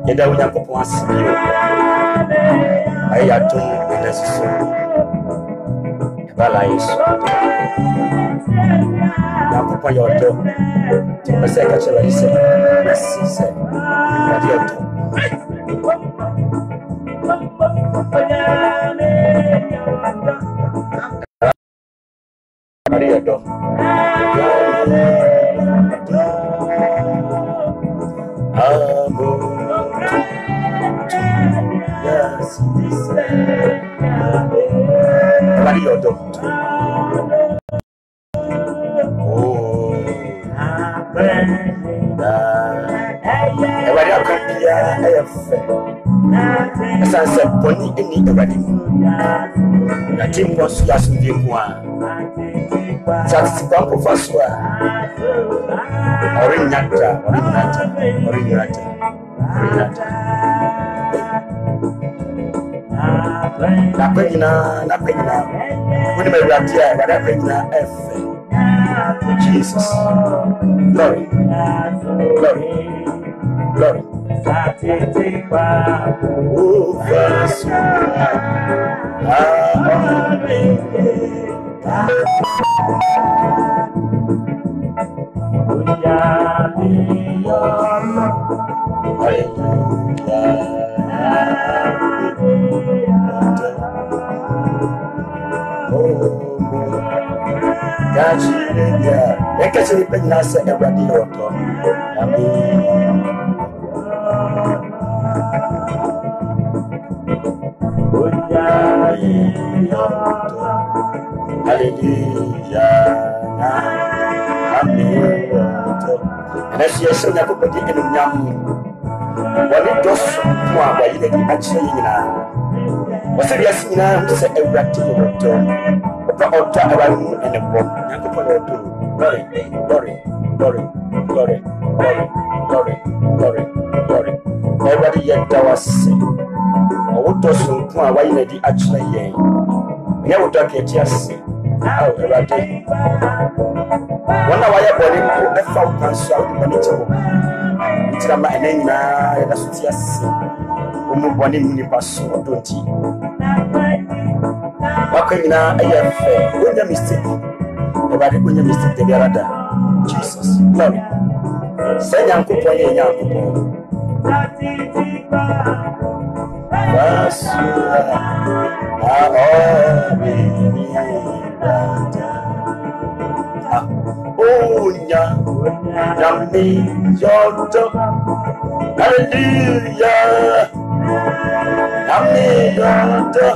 Yeda Unyankopon asibio ayato enesusu ebala yesu Yankopon yodo pese ka chela ise se yodo yodo yes, everybody yodo. Oh, everybody akambia efe. Asa se boni eni everybody. Na team was just ndie kwa. Taxi bank ofaswa. Orinyata. Na pegina. When me ratia, but I pegina F. Jesus. Glory. Oh, yes. I catch it when I say everybody auto. And as you say, everybody in the young when it does more by the actually was it yes, to say everybody auto. Otta around and the book, glory. Everybody yet was saying, I would do some point why you did actually yen. You would talk it yes. How every day. One hour I bought him the fountain shout money. It's my name now, that's yes. One in the pass, don't you? Wakina ayafe when you mistake everybody when you mistake the other Jesus glory say Yankopon ye Yankopon Yami yodo hallelujah Yami yodo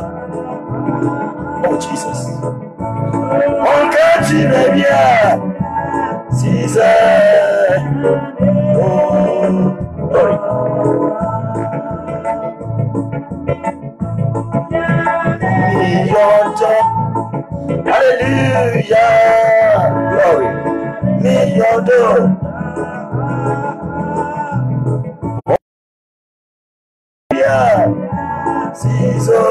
Oh Jesus. On catchy baby. Caesar. Oh glory. Hallelujah. Glory. Me your door. Caesar.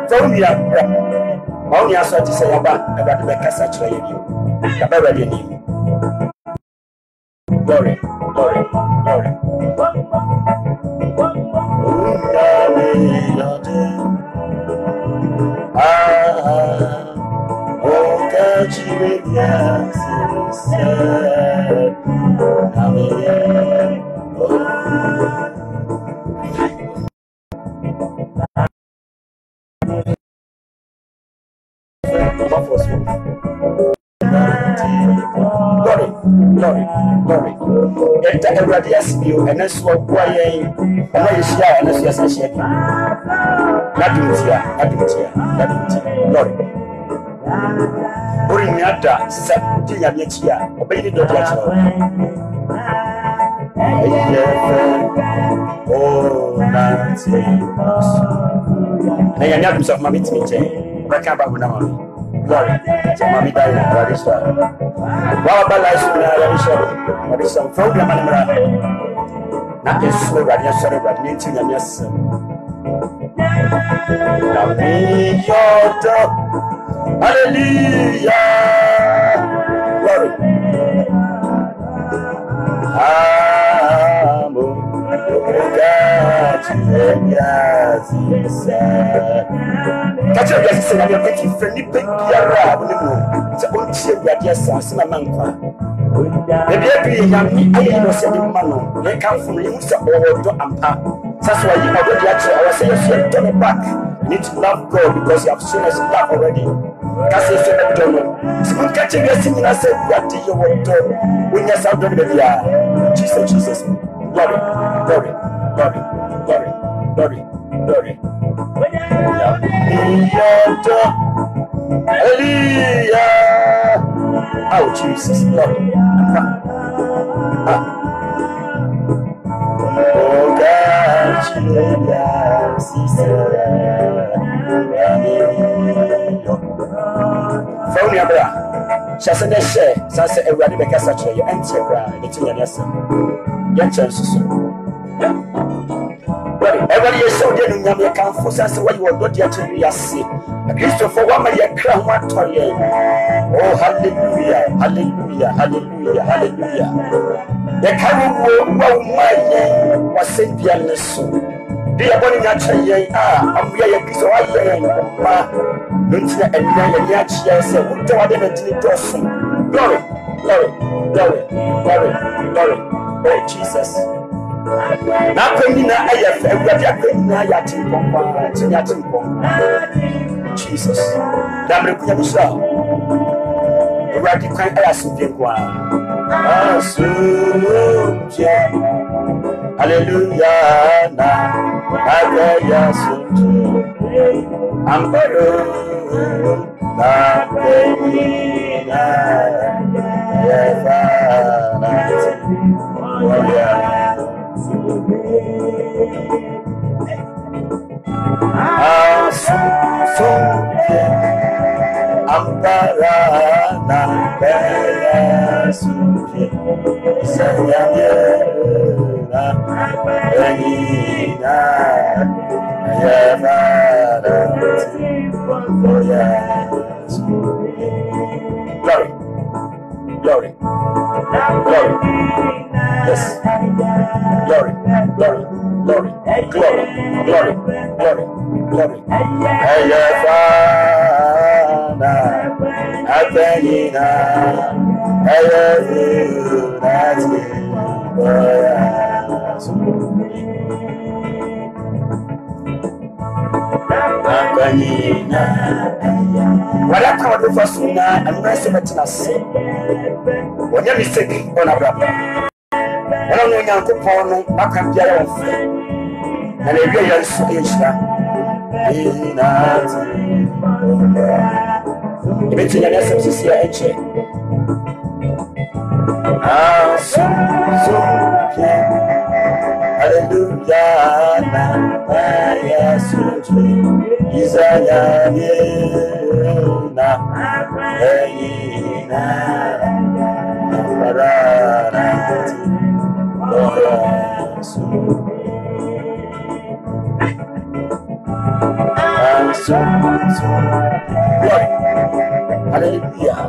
From your only answer to say about the Cassach radio. The very name. Glory. Oh, catch you, yes, Glory. Enter everybody as you, and that's what boy, and I share, and that's yes, I share. Glory. Bring Yada, something I'm yet here, obey the doctor. Oh, Nancy. I am not my meeting. Back up with Nammy. Glory, Mammy died in Radisha. Baba lies in Radisha. What is some program? Not a slow radiation, but meeting and yes. Now be your dog. Hallelujah. Glory. Catch up, yes, and I'm making friendly big yara. It's a good ship that yes, I'm some man. The baby, I know, said the man, they come from you, so over and pack. That's why you already actually, I was saying, turn it back. You need to love God because you have shown us love already. That's the same thing. So, catching your singing, I said, what do you want to when you're out of the Jesus, Jesus. Glory, glory, glory, glory, glory, glory. Hallelujah. Oh, Jesus, glory. Oh, God, Phone your bra. Shall say, share, Sasa, a ready make us such a your answer, it's in your lesson. Your chances. Everybody is so dead in your account for Sasa, what you are not yet to be a see. A Christopher, one may a crown, one toy. Oh, hallelujah, hallelujah, hallelujah, hallelujah. The carry my was sent pianist. They are born in that chain. I'm really a piece of iron. Don't and Yachia said, what do I didn't do? Glory, glory, glory, glory, glory. Oh, Jesus. Now, I have every Jesus. Damn, radical ass in hallelujah, I'm better. Glory, glory, glory, yes, glory, glory, glory, glory, glory, glory, glory. What I call the first one, I'm resting at us. When you're mistaken, on a brother. When I'm going to put on, I can get off. And if you're so, in essence, here, hallelujah,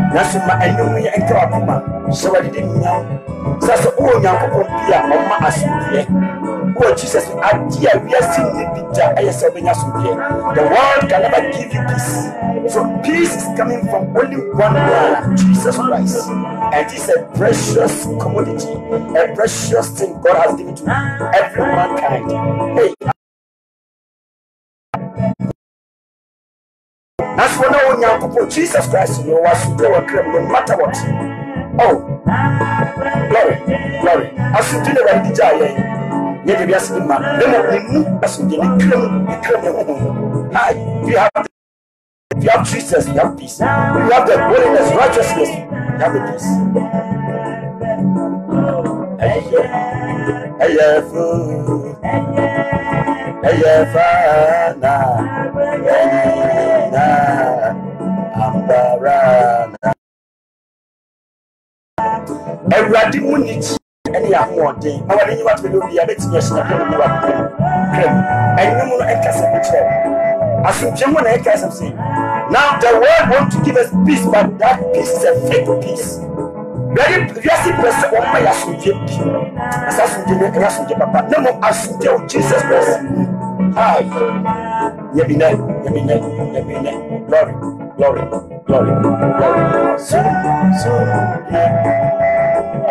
and Nasuma enum ye enka akoma. So wadi di nyam. Sasa uwo nyankopon bia oma asumdie. Uwo Jesus adia we are seeing the picture ayesa obenya asumdie. The world can never give you peace. So peace is coming from only one man, Jesus Christ. And it's a precious commodity, a precious thing God has given to every mankind. Hey, that's what no one Jesus Christ you was to do no matter what. Oh, glory, glory. As you do the right desire, you be asking man. As you do the if you have Jesus, you have peace. If you have the holiness, righteousness, you have the peace. Everybody munich any ahoɔden na wɔde nyi wat bɛdo bia bɛtumi ahyia kɔ no wa krem ɛnyɛ mu no ɛkasa picture asomdwe mu na ɛkasa sɛ now the world want to give us peace but that peace is a fake peace very see person on my asomdwe asomdwe ne asomdwe papa na mo asomdwe of Jesus Christ hi yebine glory glory so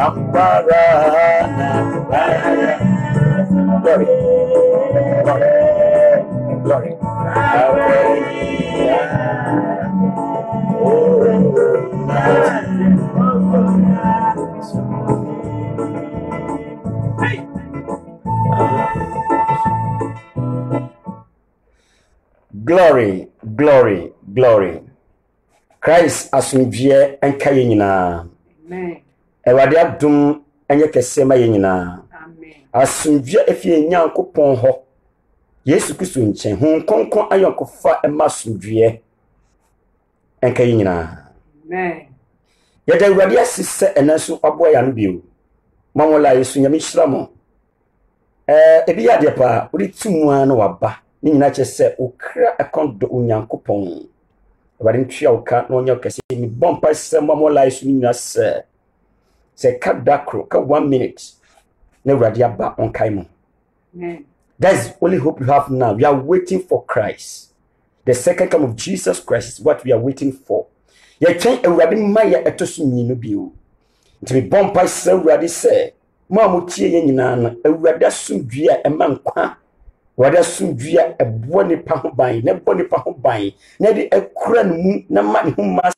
Ambarana, glory. Glory. Christ asumdie enka nyina. Amen. Ewade adum enye kese ma nyina. Amen. Asumdie efie nyankopon ho. Yesu Kristo nchen hu konkon ayokofa ema asumdie enka nyina. Amen. Yeda ewade asise enanso abo ya no bio. Mamola Yesu nyame hyiramo. Ebi ya de pa uri tumu an waba. Ni nyina kyese okra akondo onyankopon. Ewade ntwia oka na onye kese mi bompa sese mamola Yesu nyina se cut that crow, 1 minute. Never aba on kaimo. That's the only hope you have now. We are waiting for Christ. The second coming of Jesus Christ is what we are waiting for. You can't already maya etosu no bio. To be bompa se already say, Mamu tie yenina, already sumdua a man kwa. Wada sumdua a boni pahubai, ne boni pahubai, ne de a kran mu na man who must.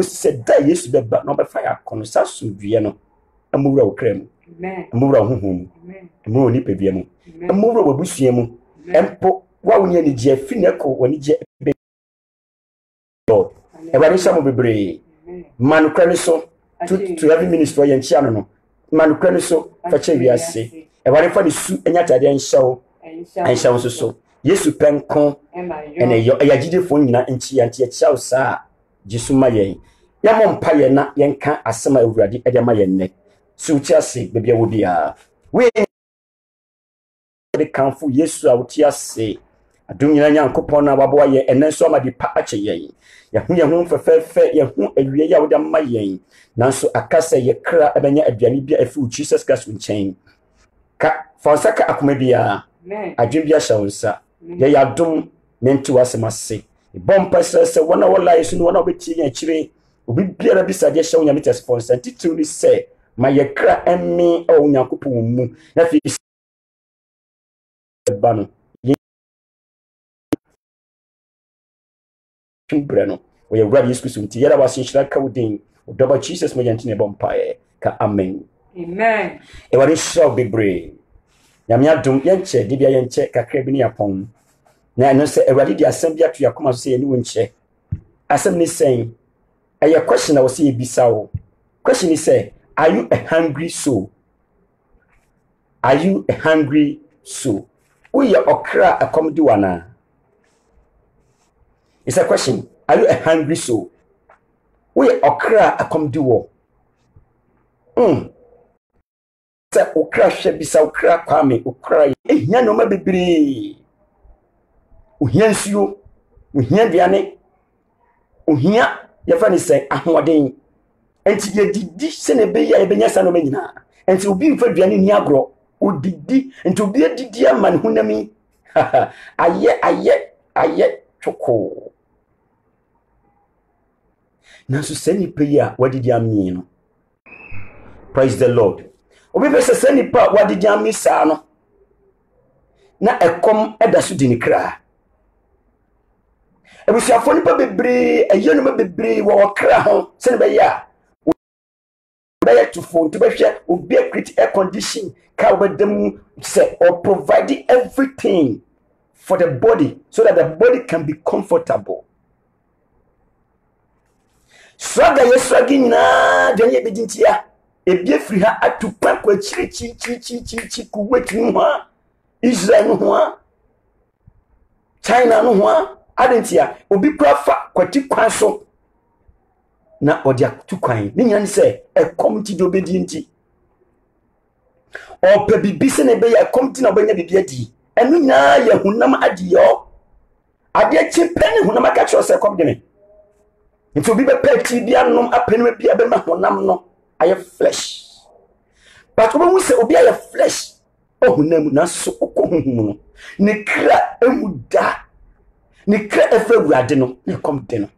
Said that yes, but no fire consasu viano, a mura creme, a mura hum, a mura nipibiamo, a mura busiamo, and po one year Fineco when he Lord. Every summer be brave. Manu Craniso to every ministry and channel. Manu Craniso, Fachavia say, a very funny suit and yet I didn't show and shall so. Yes, you pen con and a yajidi phone and chi and yet shall sa. Jisuma ye ya mompaye na yenka asema awurade edema ye ne suutiase bebia wo bia we de kanfu Yesu awutiase adum nyina nyankopon na wabo ye enenso amadi pa ache ye ya hu fefefe ya hu awie ya woda ma ye nanso akasa ye kra ebenya aduane bia afi Jesus Christ nchen ka fonsaka akoma bia adwen bia hyawonsa ye ya dum mentu asemase bompa se wana wala Yesu no wana obeti ya chire obi biara bisade hye wonya metes sponsor titu ni se ma ye kra emi o nyankopon mu na fi banu breno we ye wura Yesu Kristo nti yera wase hira ka wodin odoba Jesus mo yantine bompa ka amen e wari show bebre nyame adum yenche dibia yenche kakra bi ne yapon na no se ewade di asem bia to yakoma so se ni wonche asem ni saying a question I was say bisawo question is say are you a hungry soul? Are you a hungry soul? We are okra akomdi wana. It's a question. Are you a hungry soul? We are okra akomdi wo. Say okra she bisa okra kwame okra ehia no ma bebere. Ohia nsuo, ohia diane, ohia yɛfa ne sɛ ahoɔden enti yɛdidi sɛ ne bɛyɛ a yɛbɛnya sa no manyina enti obi mfa aduane ni agorɔ odidi enti obi adidi ama ne honam yi ayɛ twoko nanso sɛ nipa yi a wadidi amie no praise the Lord obi bɛ sɛ nipa a wadidi amie saa no na ɛkɔm ɛda so di ne kra ebusuafo nipa bebree ɛyɛ no bebree wɔ kra ho sɛ ne bɛyɛ a bɛyɛ tufo nti bɛhwɛ obi a create air condition ka wobɛdam sɛ or provide everything for the body so that the body can be comfortable swaga yeswagi nyinaa de nye bedintia ebie firi ha atupa kwa chi Kuwait no ho Israel no ho China no ho adentia obi kwafa kwati kwan so na odi atukwan ni nyane se ekom ti de obedi nti o pe bibi se ne be ya ekom ti na obenya bibi adi enu nyina ya hunam adiyo ade chi pene hunam aka cho se ekom de me nti obi be pe ti bia nom apenu bia be ma hunam no aye flesh but obi se obi aye flesh o hunam na so okohunhum no ne kra emuda ne kra efewurade no ne ekom de no.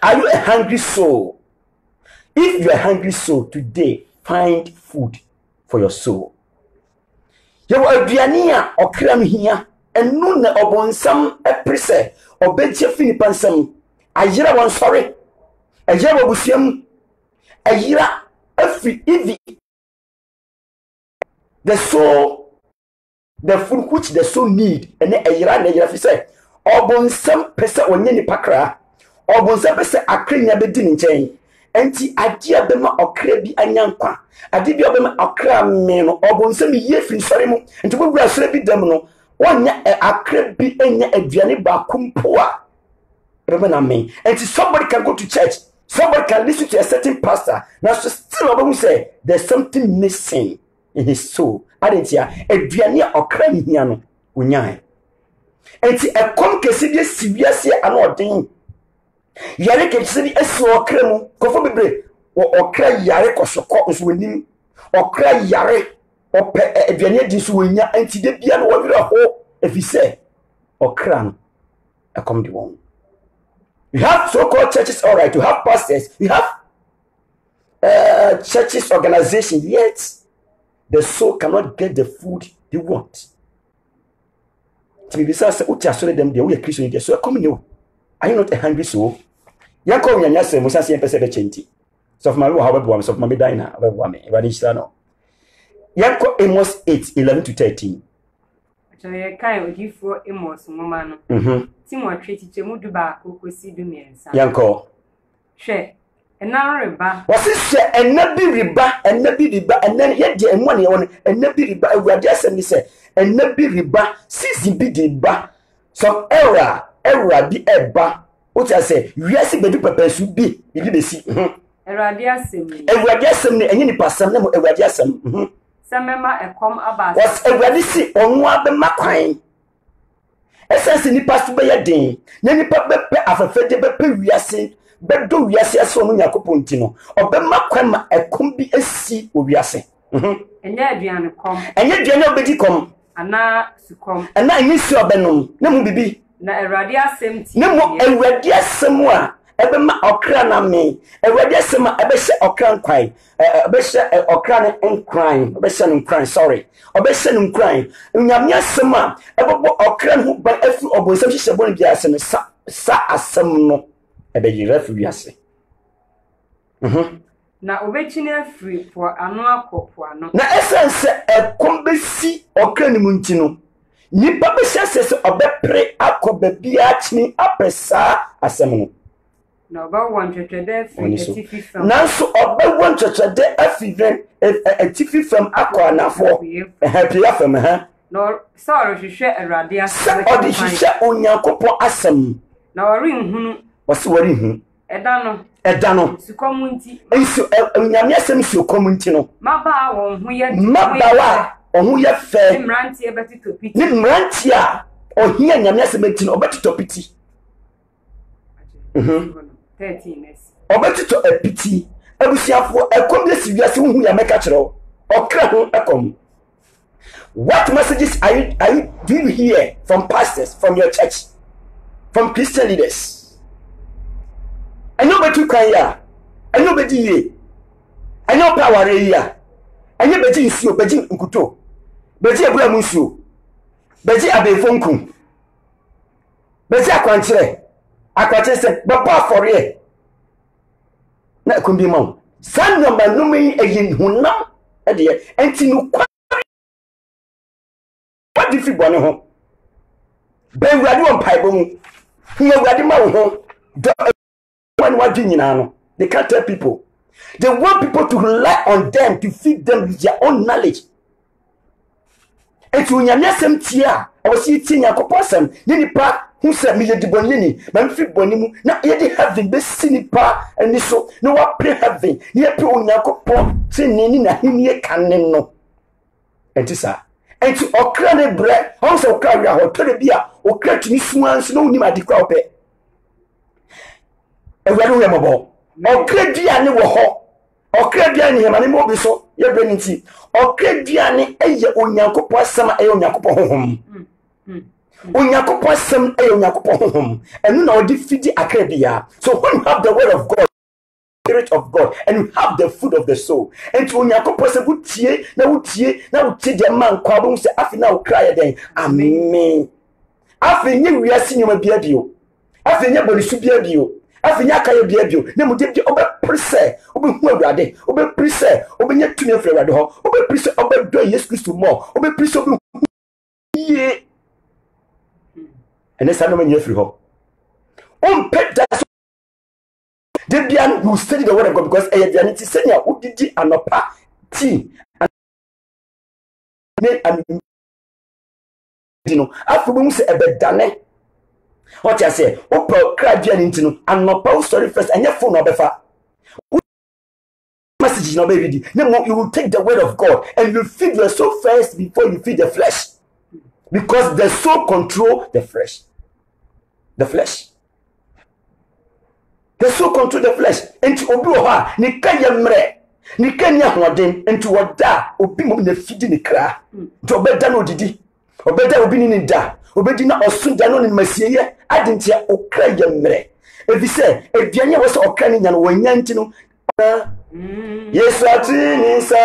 Are you a hungry soul? If you are a hungry soul today, find food for your soul. You are aduania okram hia enu na obonsam eprise obeje finipansam ayira won sorry ayira wabusiam ayira afi ivi the soul the food which the soul need ene ayira na ayira fi say obonsam pese onye ni pakra obonsa pese akrenya bedi ni nchen enti ade abema okra bi anyankwa ade bi obema okra me no obonsa mi ye firi sore mu enti bobura sore bi dam no wonya akra bi enya aduane ba kumpo a beba na me enti somebody can go to church, somebody can listen to a certain pastor now so still obemu say there's something missing in his soul adentia aduane okra ni hia no onyae enti ekom kesi bi siwiase ana odin yare ke tse bi esi okra mu kofo bebre okra yare kosoko nso wanim okra yare ope aduane di so wonya anti de bia no wawira ho efise okra no akom di won. You have so-called churches, all right, you have pastors, you have churches, organizations, yet the soul cannot get the food they want. To be besides, them they are Christian, so come you. Are you not a hungry soul? Yanko Yanyasa Musasi and Pesebe Chenti. So of my however, of my Medina, Radishano. Yanko Amos 8:11-13. So you can't give for Amos, woman. Timor treated to Muduba, who see the men. Yanko. Share. And now riba. Was it and not be riba and not be riba and then yet the money on and not be riba? We are just and say and not be riba, season be riba. Some error be eba. What I say, yes, but the purpose should be, you did see. Eradiasem. Eradiasem, and any person, eradiasem. Some member a come about. Was eradisi on one the macquine. Essence in the past by a day. Nanny papa after Fedebe Piasin. But do we say so many Yacopuntino or Bemaquema a combi a sea will be a say. And yet, Diana come, and yet, Diana Betty come, and now succumb, and I miss your benum, no baby, na eradia sem no more a radia somewhere, Ebema or crana me, a radia summer, a besha or cran cry, a besha or cran and crying, a besha and crying, sorry, or besha and crying, and Yamia summer, a cran who by every or boys of Shabon and sa as some no. Na obechine free for anu akopua no na essence e kombesi okani muntino nipa be sese obepre akoba bia chini apesa asem no na oba won twetwede free atifi fam nanso oba won twetwede afiven atifi fam akọ anafo happy fam ha no sorry hwehwe erade asem odi hwehwe onyankopon asem na ori nhunu wasi wari hu edano sukomunti enso nyame asem si okomunti no maba won hu ye mabawa ohun ye fe mranti e beti topiti ni mranti a ohia nyame asem enti no obeti topiti 13 years. Obetuto epiti abusiafo ekom de siwiase hu ya meka kire okra ho ekom. What messages do you hear from pastors, from your church, from Christian leaders? I know betu kan ya. I know bedi ye. I know power ya. I know bedi nsuo, bedi nkuto. Bedi abura mu nsuo. Bedi abefonku. Bedi akwankyere. Akwankyere se baba for ye. Na kumbi mam. San number no me eyin hunam e de enti no what if you bone ho? Be wurade won paibo mu. Hu wurade ma wo ho. When what doing now? They can't tell people. They want people to rely on them to feed them with their own knowledge. And to nyamyasem tia, I was eating a coposem, Ninipa, who said me the bonini, Manfred Bonimu, not yet having this sinipa, and so no what pray having, near Ponyako pop, saying him ye can no. And this are. And to okra bread, also carry or Toribia, or crack me swans, no nima de crowd. Ewadu yamabo okrediane wo ho okrediane hemane mo bi so ye beniti okrediane eye onyankopɔ asɛm eye onyankopɔ honhom onyankopɔ asɛm eye onyankopɔ honhom enu na odi fidi akrediya. So when you have the word of God, spirit of God, and you have the food of the soul, and to onyankopɔ se butie na wutie de man kwa bo se afi na ukra ye den amen afi nye wiase nyoma bia bio afi nye bonisu bia bio afinya kaye biabio na mudebde obe prese obe hu awurade obe prese obe nya tumi afre awurade ho obe prese obe do Yesu Kristo mo obe prese obe ye ene sa no manya afri ho pet that debian you study the word of God because eyanti senya udidi anopa ti and dino afubu mu se ebedane. What I say, Opa Krajian into and no post story first, and your phone or befa. Message no baby. No, you will take the word of God and you feed your soul first before you feed the flesh. Because the soul control the flesh. The flesh. The soul control the flesh. And to obuha, ni kaya mre, ni kanya hoden, and to wada, obi mo ne feeding the cra. To obeda no didi. Obeda obi ni da. Obedina osunda no ni masieye adentia okra yemre ebi se eduanye wo se okra ni nya no wanyanti no Yesu atini sa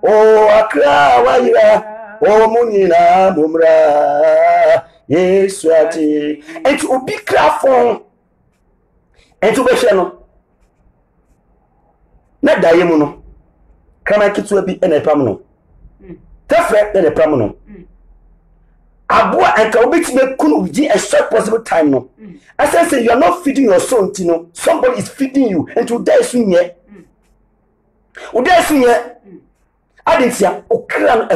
o akra wayira o munina mumra Yesu ati enti obi krafon enti obehwe no na daye mu no kama kitu abi ena pam no tafre ena pam no Abua and Kabit could within a short possible time. No, as I say, you are not feeding your soul, Tino. Somebody is feeding you, and to die soon yet. I didn't see a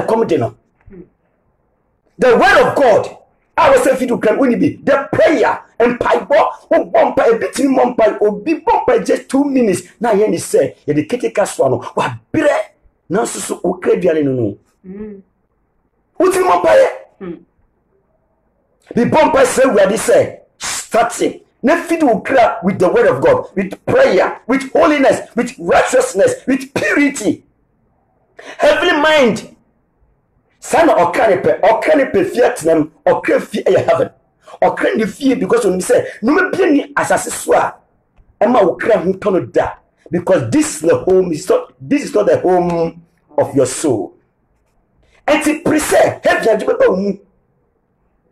comedy. The word of God, I was saying, you can only be the prayer and pipe or bumper a bit in one pipe or be bumper just 2 minutes. Now, you say, educated Caswano, what better? No, so okay, no. What's in one pipe? The bumper say where they say starting. Let feed will cry with the word of God, with prayer, with holiness, with righteousness, with purity. Heavenly mind. Son or canepe fear to them, or crave fear heaven. Or can you fear because when you say, no me be as a swa, Emma will cry who turn da. Because this is the home, this is not the home of your soul. And to preserve, heaven.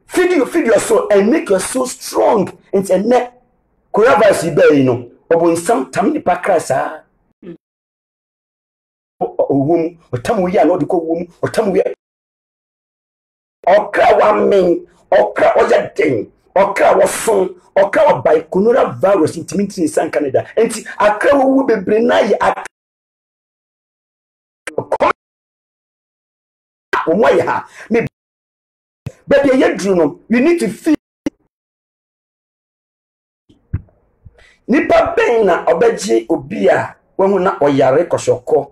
Feed your soul and make your soul strong. It's a neck. Coronavirus, you know, or when some time the packrasa. Womb, or time we are not the womb, or time we are. Or cry one man, or cry all that thing, or cry was son, or cry by coronavirus intimating in San Canada. And I cry will be brinay at maybe. But you need to feed. Nipa na obeji obia when na oyare koshoko.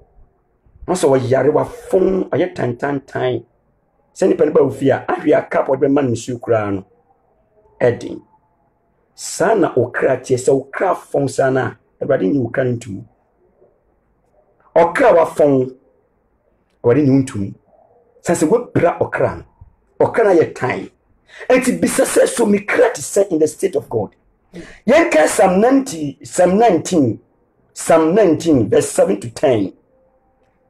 No so oyare wa fon aye tan. Se nipa ba ofia ahwe aka pod be man nsu kura no. Edin. sana okra tie se okra fon sana everybody ni okra ntum okra wa fon everybody ni ntum sanse we bra okra okra ye time enti bisase so me create say in the state of God yenka Psalm 19 verse 7 to 10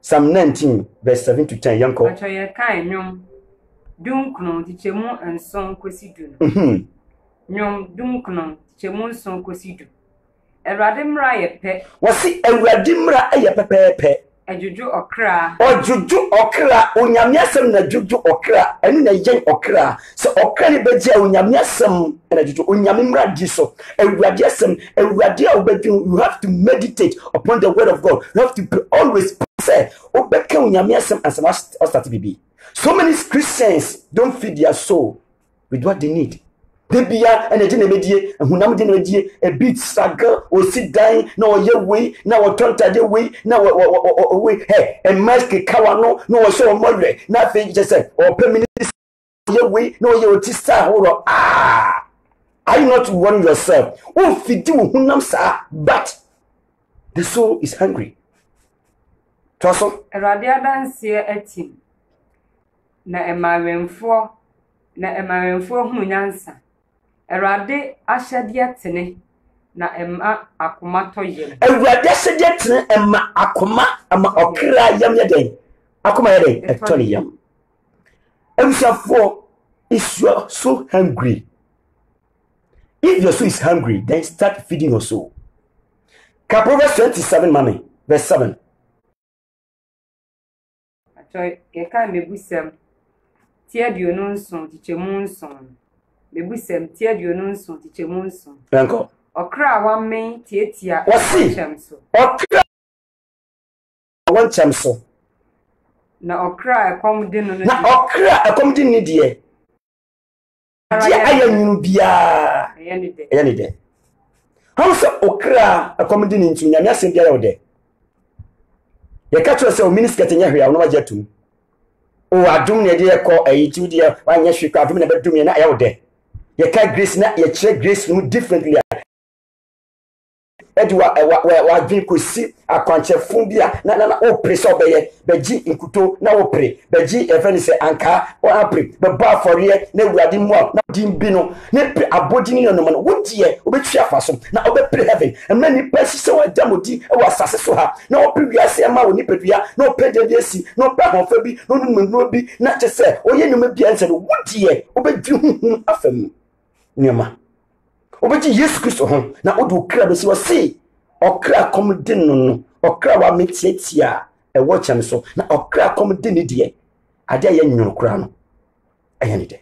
Psalm 19 verse 7 to 10 yanko acho ye kan nyom dunkno tichemu enson kwesidu nyom dunkno tichemu enson kwesidu Erade mra ye pe wasi Erade mra ye pepepe ajuju okra onyame asem na juju okra enu na yen okra se okra ne beje onyame asem na juju onyame mra di so Erade asem Erade a obeju you have to meditate upon the word of God you have to always say obeka onyame asem asem start bibi. So many Christians don't feed their soul with what they need. They be and a dinamidie, and who namedie, a bit struggle, or sit down, no your way, now a tonta the way, now away, hey, and mask a kawano, no so moderate, nothing just said, or permanent your way, no your tista, or are you not warn yourself? Oh, feed you, hunamsa, but the soul is hungry. Tosso, a radiadan seer a team. Na emawenfo hunyansa Erade ashadia tene na ema akoma toyem Erade ashadia tene ema akoma ama okra yam yeden akoma yeden etoni yam Ebusafo is you so hungry. If your soul is hungry, then start feeding your soul. Proverbs 27 mommy verse 7 Acho ye kan mebusem Tia diononson tichemunson. Mebusem tia diononson tichemunson. Enko. Okra wamen tietia chamso. Okra one chamso. Na okra ekomde no. Na okra ekomde ni de. Dia ayanyu bia. Eyani de. How so okra ekomde ni ntu nyame asem bia ya ode. Ye ka tro se o minister tenya hwe a no majetum. O adum ne de ko ayitu de wanya hwekwa adum ne bedum na ya wode ye ka grace na ye chere grace no differently edwa wa dwin ko si akwanchefun bia na o press obeye beji nkuto na o pre beji even say anka o apre be ba foriye na urade mu na dim bi no ne pre abodini no no wodie obetwa afaso na obepre heaven emma ni pesi se wa damodi e wa sase so ha na o pre wiase ma oni pedua na o pede bi esi na o pa honfa bi no no bi na che se oye no bia nse no wodie obedwi huhum afam niema obeji Yesu Kristo ho na odu kra be si wo se okra kom din no okra wa metietia e wo chem so na okra kom din de ade ya nwunu kra no ayane de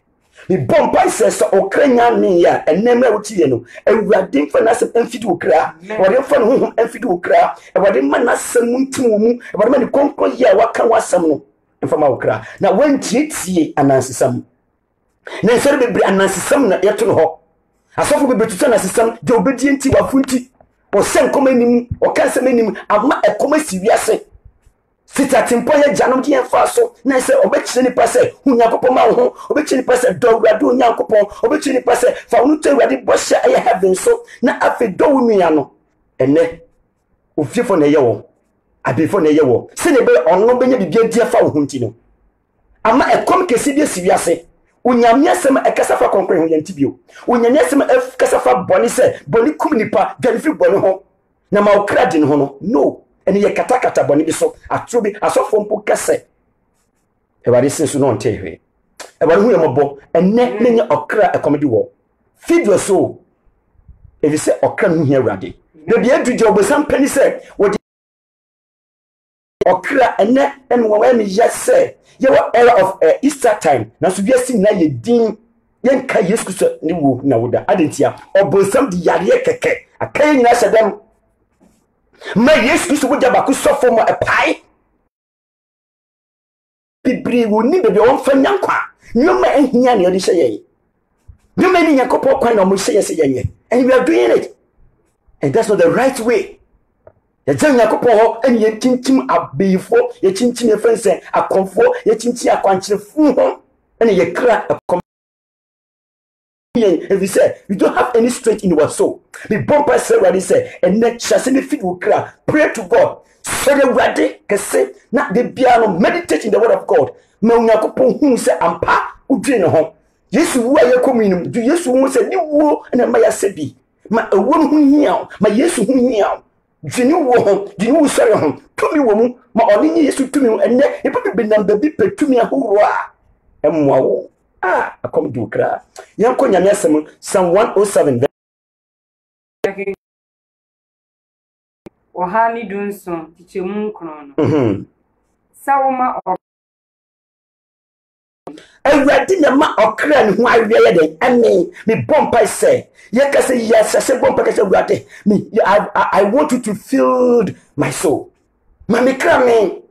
mi bompa se so okra nya ne ya enemra wuti no awurade mfa na se amfidi okra wode mfa no ho amfidi okra e wode ma na sam ntum mu e wode ma ni konko ya waka wasam no mfa ma okra na wantietie anansesam na nsere bebre anansesam na yeto no ho asofo bebetuta na sesam de obedi enti wafunti o sen komanim o kansa menim ama ekoma siwiase sitatimpo ya janom de enfa so na se obekire ni pase hunyakopɔ ma ho obekire ni pase dɔwrade hunyakopɔ obekire ni pase fa unu tewrade bɔhye aye heaven so na afi dɔwu nua no ene ofiefo na yewo abefo na yewo se ne be ɔno benya bibia dia fa wo hunti no ama ekom kesi bi siwiase unyame asem ekasafa konkre ho yantibio unyame asem ekasafa boni se boni kum nipa dwanifi boni ho na ma okra din ho no ene ye katakata boni bi so atrobi asofo mpo kase e wari sensu no ntehwe e wari hu yemobo enne menye okra ekomedi wo feed your soul if you say okra hu here rade de bia duje obosam pani se wodi okra enne en wo wa mi yese yewa era of Easter time na so biasi na ye din yenka Yesu Kristo ni wo na woda adentia obonsam di yare keke akai nyina sedem ma Yesu Kristo wo jaba ku sofo mo epai bibri wo ni bebe on fa nyankwa nyoma ehia ne odi hye nyoma ni nyakopo kwan na mo hye se yenye and we are doing it and that's not the right way. Ya janya kopo ho eni ye tintim abefo ye tintim ye fense akonfo ye tintim akwankyerefo ho eni ye kra akom if you say you don't have any strength in your soul. The bumper said what he said, and then shall see me feet will cry. Pray to God. So the ready can say, not the piano, meditate in the word of God. Me unyakopo hu say ampa udwe ne ho. Yesu wo aye kominu. Do Yesu hu say ni wo na ma ya sebi. Ma ewo hu hia, ma Yesu hu hia. Dwene wo ho, dwene wo sare ho. Tumi wo mu, ma oni ni Yesu tumi ho. Enne e be namba bi petumi ahoro a emwa wo. Akom du kra. Yanko nyame asem Psalm 107. Ohani dunso tichemu nkrono. Sawoma Awurade na ma okra ne ho awie ye den ame me bompa say ye ka say yes say bompa ka say awurade me I want you to fill my soul. Ma me kra me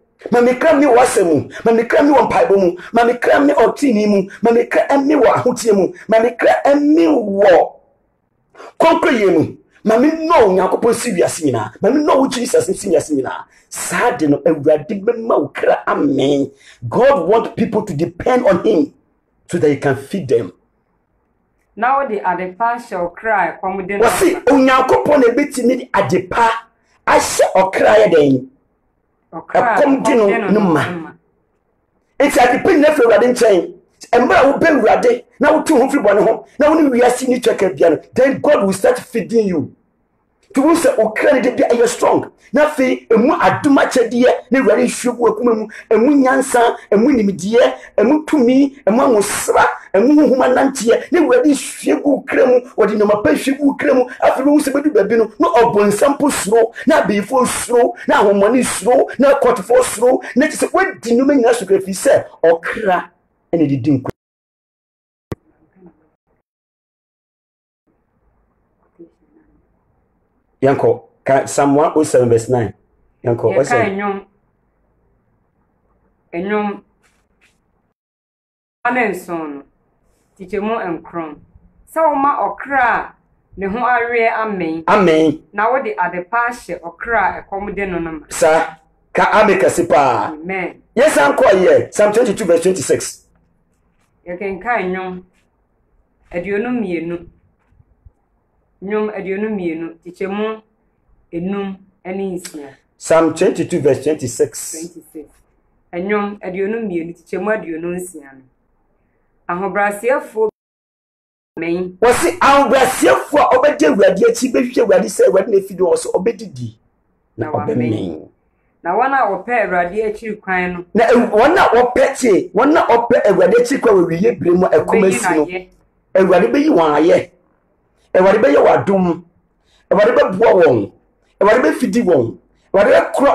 wasemu, ma me kra me won paibo mu, ma me kra me otini mu, ma me kra me wo ahotie mu, ma me kra me wo konkreye mu. Mami no nyankopon si wiase nyina mami no wo Jesus si wiase nyina sade no awurade bema wo kra amen. God want people to depend on him so that he can feed them. Now the adepa shall cry kwamde no wasi onyankopon e betimi adepa ahye okra ye den akomde no ma it's adepa na fe awurade nchen embra wo be awurade na wo tu ho firi bone ho na wo ni wiase ni tweka bia no then God will start feeding you. To say okra de bia you strong na fe emu aduma chedie na awurade hwegu akuma mu emu nyansa emu nimdie emu tumi emu anwosra emu huma nantie na awurade hwegu kra mu odi no mapa hwegu kra mu afi wo se bedu babi no no obonsampo suro na beefo suro na ahomani suro na kotfo suro na ti se wadi no menya sukra fi se okra ene di din Yanko, Psalm 107 verse 9. Yanko, what's that? Enyom anenson tichemu enkron sawoma okra ne ho awe amen amen na wo de adepa hye okra ekomde no no sa ka ameka sipa amen. Yes anko ye Psalm 22 verse 26 yekenka enyom aduonu mienu nyom aduonu mienu tichemu enum eni isia. Psalm 22 verse 26 Enyom aduonu mienu tichemu aduonu nsia no ahobrasiafo men wasi ahobrasiafo obede awurade achi behwe awurade se awurade na fido wo so obedidi na obemen na wana ope awurade achi kwan no na wana opeche wana ope awurade achi kwa wiye bremu akomasi no awurade beyi wan aye awurade beye wadum awurade beboa won awurade be fidi won awurade kura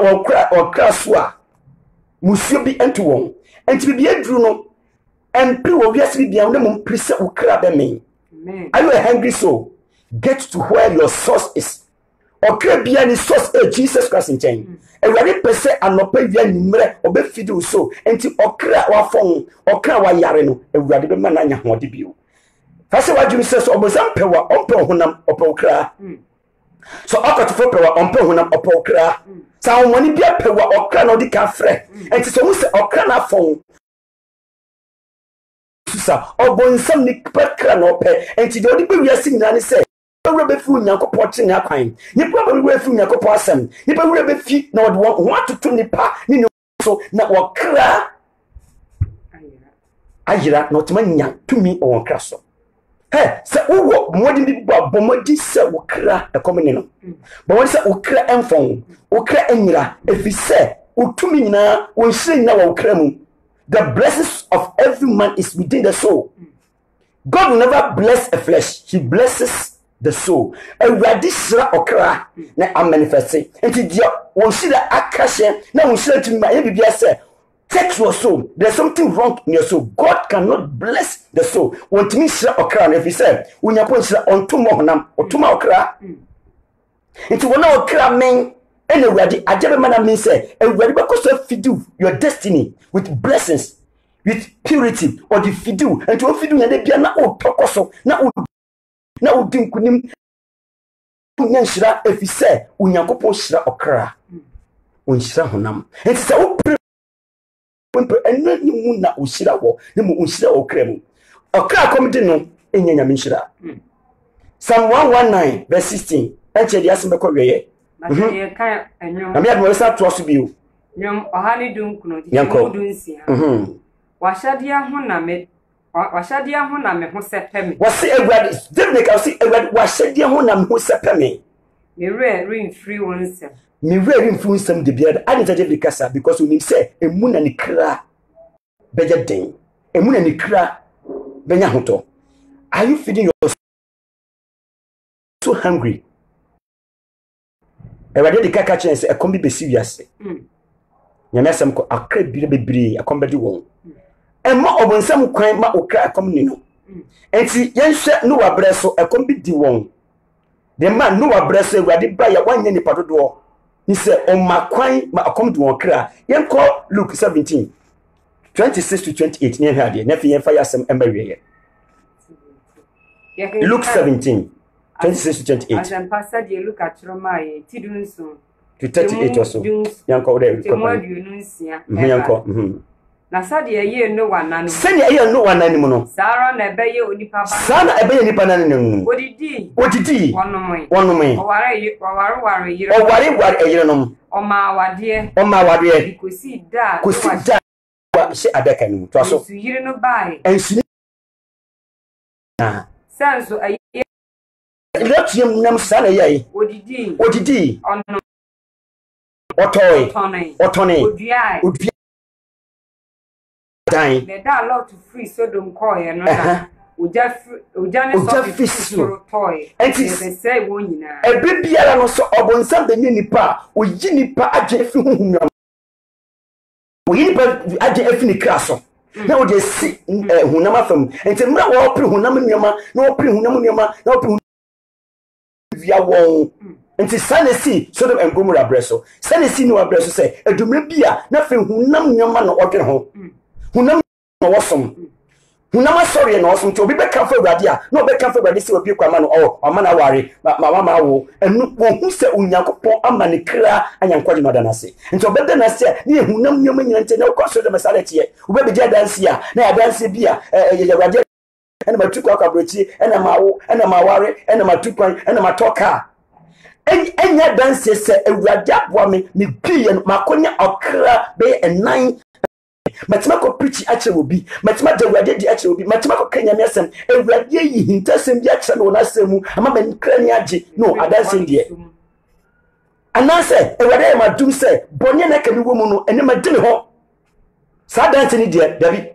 won kra so a musuo bi ento won enti bi aduru no empri wo wiase bi bia wo dem prese wo kra be men. Are you a hungry soul? Get to where your source is. Okra bia ni source is Jesus Christ in chain. Awurade pese anopa bia nimre obe fidi wo so enti okra wa fon okra wa yare no awurade be mana nya hode bio. Fase waju se so obozam pewa ompe honam opokra. So akotofo pewa ompe honam opokra. Sa woni bia pewa okra no di ka frɛ. Enti so mu se okra na fon. Susa obonsam ni pekra no pe. Enti de odi be wiase nyina ne se wura be fi Nyankopɔ kye na kwan. Nipa be wura fi Nyankopɔ asɛm. Nipa wura be fi na odi ho atoto nipa ni so na okra ayira no tuma nya tumi o okra so. Hey, se uwo mwadi bi bomodi se ukra ekomene no. Bomodi se ukra enfon, ukra enyira efise utumi nyina wonhire nyina wa ukra mu. The blessings of every man is within the soul. God will never bless a flesh, he blesses the soul. Awurade hira okra na amanifest. Enti dia wonhire akahye na wonhire tumi ma ye bibia se take your soul. There's something wrong in your soul. God cannot bless the soul. Want me shira okra if he said, when you put onto honam or to my okra. Into one okra men anyway, I never man mean say, and when you feed your destiny with blessings, with purity, or the fidu, and to feed you and they na o tokoso, na udin kunim shira if he said, when you go shira okra, when shira honam. And so eno ni mu na usira wo ni mu usira okra mu okra komde no enya nyame nhyira Psalm 119 verse 16 enche dia se beko weye na ye kan enwom na me admo sa to so bio nwom ohani dun kuno ti dun sia washadia ho na me ho sepeme wasi egwade David ka wasi egwade washadia ho na me ho sepeme me re free wonsem me re free wonsem de bia ani ta David kasa because unim say emu na ni kra beje den emu na ni kra benya hoto are you feeding yourself so hungry Everybody the kaka chance e come be serious nyame asem ko akra bire bebre akombedi won emma obonsam kwan ma okra akom ni no enti yenhwe no wabre so ekom bi di won the man no wabre so Awurade ba ya wanye ni padodo ni se omma kwan ma akom di won kra yenko Luke 17 26 to 28 ne hade na fi yenfa yasem embawe Luke 17 26 to 28 as an pastor de look at Roma tidun so to 38 or so yanko there yanko na sade ye no wananu sani ye no wananu mu no sara na ebeye onipa ba sana ebeye nipa nanu odidi wonomwe oware yire nom oma wade kosi da wa se adaka ni to so yire no bai ensu sanso aye Electrium nam sana yai. Odidi. Ono. Otone. Odua. Dai. Me da lot to free Sodom koy no na. Oja ne so toy. Enti say won nyina. Ebe biara no so obonsam benye nipa, oyi nipa agye fi hunhum. Oyi nipa agye afi ni kraso. Na o de si hunam afam. Enti mra wo pri hunam nneoma, na wo pri hunam nneoma, na wo pri via won nti sanesi Sodom and Gomorrah breso sanesi no breso say edumre bia na fe hunam nyoma na odwene ho hunam na wosom hunam asori na wosom to obi be kan fa Awurade a na obi kan fa Awurade se obi kwama no ama na ware ma wo enu hu se Onyankopon ama ne kra anyankwaje no danase nti obede na se ne hunam nyoma nyina nti na ko Sodom salati e obi be dia danse a na ya danse bia Awurade ena matuko akabrochi ena mawo ena maware ena matukwan ena matoka enya danse se Awurade aboa me biye makonya okra be enan matima ko preach ache obi matima de Awurade di ache obi matima ko kanya me asem Awurade yi hintasem bi ache no na asemu ama man krani age no adanse die anase Awurade ma dum se bonye na ka mi wo mu no ene ma dine ho sa danse ni die dabi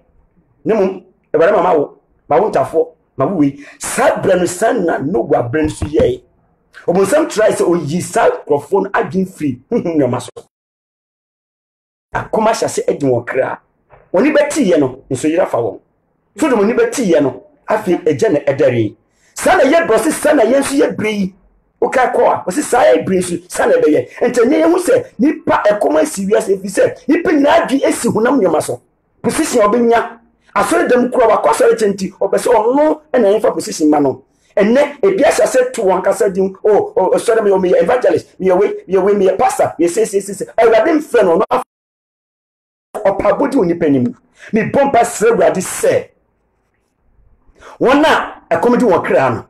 ne mum Awurade mama wo ma wontafo ma wuwe sa branu sanna no gwa branu su ye obonsam try say oyi sa microphone agin free no maso akoma hyase edi won kra oni beti ye no nso yira fa won so do oni beti ye no afi eje na edare sana ye brosi sana ye nso ye brei o ka ko a o si sa ye brei su sana be ye entenye ye hu se nipa ekoma serious efi se nipa nyina adwi esi hunam nyomaso position obenya asore dem kura wa kwasore tenti obese ono na yin fa position ma no enne ebi asase to wan kasa din sore me o me evangelist me we me pastor me say Awurade mfre no opabodi oni panim me bomba sre Awurade se wona akomedi won kra no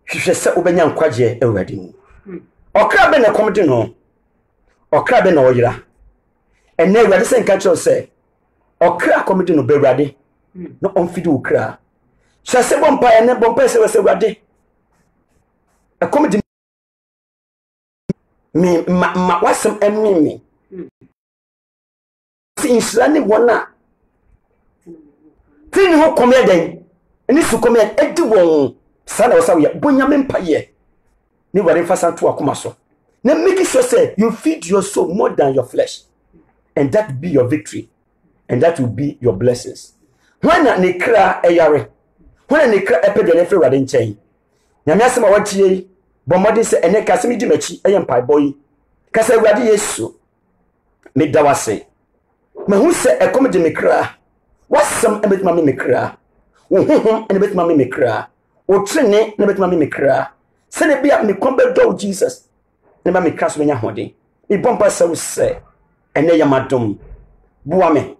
hwehwe se obenya nkwaje Awurade mu okra be na komedi no okra be na oyira enne Awurade se nka cho se okra komedi no be Awurade no onfidi okra se bompa ene bompa se Awurade komedi me ma wasem emmimi insulane wona tin ho komeden eni su komed edi won sana wasawe bonya mempaye ni ware fasa to akoma so na make sure say you feed your soul more than your flesh and that be your victory and that will be your blessings when na kra eyare when na kra epede na fe wade nchen nyame asema watie bomode se ene kasemi di machi eyempai boy kasa wade Yesu me dawase me hu se ekom de me kra wasam ebetima me kra wo honhom ene betima me kra wo trene ne betima me kra se ne bia me kombe do Jesus ne ba me kra so nya hoden e bompa se ene yamadom boa me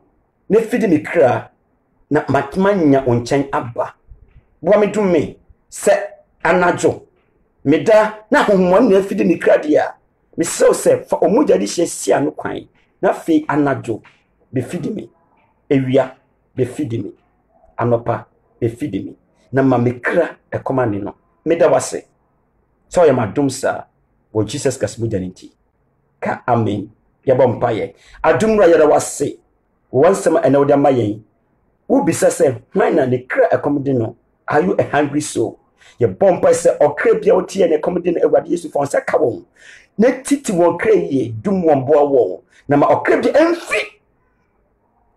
ne fidi me kra na matma nya onchen aba boa me dum me se anajo meda na honhom na afidi ne krade a me se fa omugya di hyesia no kwan na fe anajo be fidi me ewia be fidi me anopa be fidi me na ma me kra ekomane no meda wase so ya madum sa wo Jesus Christ mugya nti ka amen ya bompa ye adum ra yara wase wansema ena wo da mayen wo bisa se hwan na ne kra ekomde no are you a hungry soul ye bompa se okra bia wotie ne ekomde no Awurade Yesu fon se ka won na titi won kra ye dum won boa won na ma okra bia emfi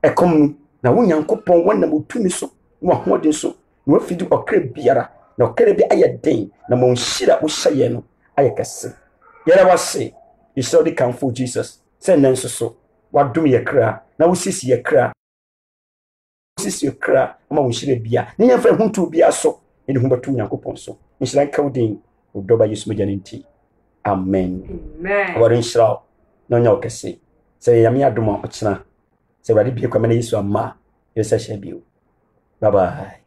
ekom na wo Nyankopɔn wona motumi so wo ahode so na wafidi okra biara na okra bia ayeden na mo nhira wo hye no ayekese yara wase isodi kanfo Jesus se nanso so wadum ye kra na wo sisi ye kra ama wo nhira bia ne yemfa huntu bia so ne hu batu Nyankopɔn so nhira kawdin odoba Yesu majanenti amen warin shira no nya okese se yame adom okena se Awurade bie kwamana Yesu amma yesa hye bio bye bye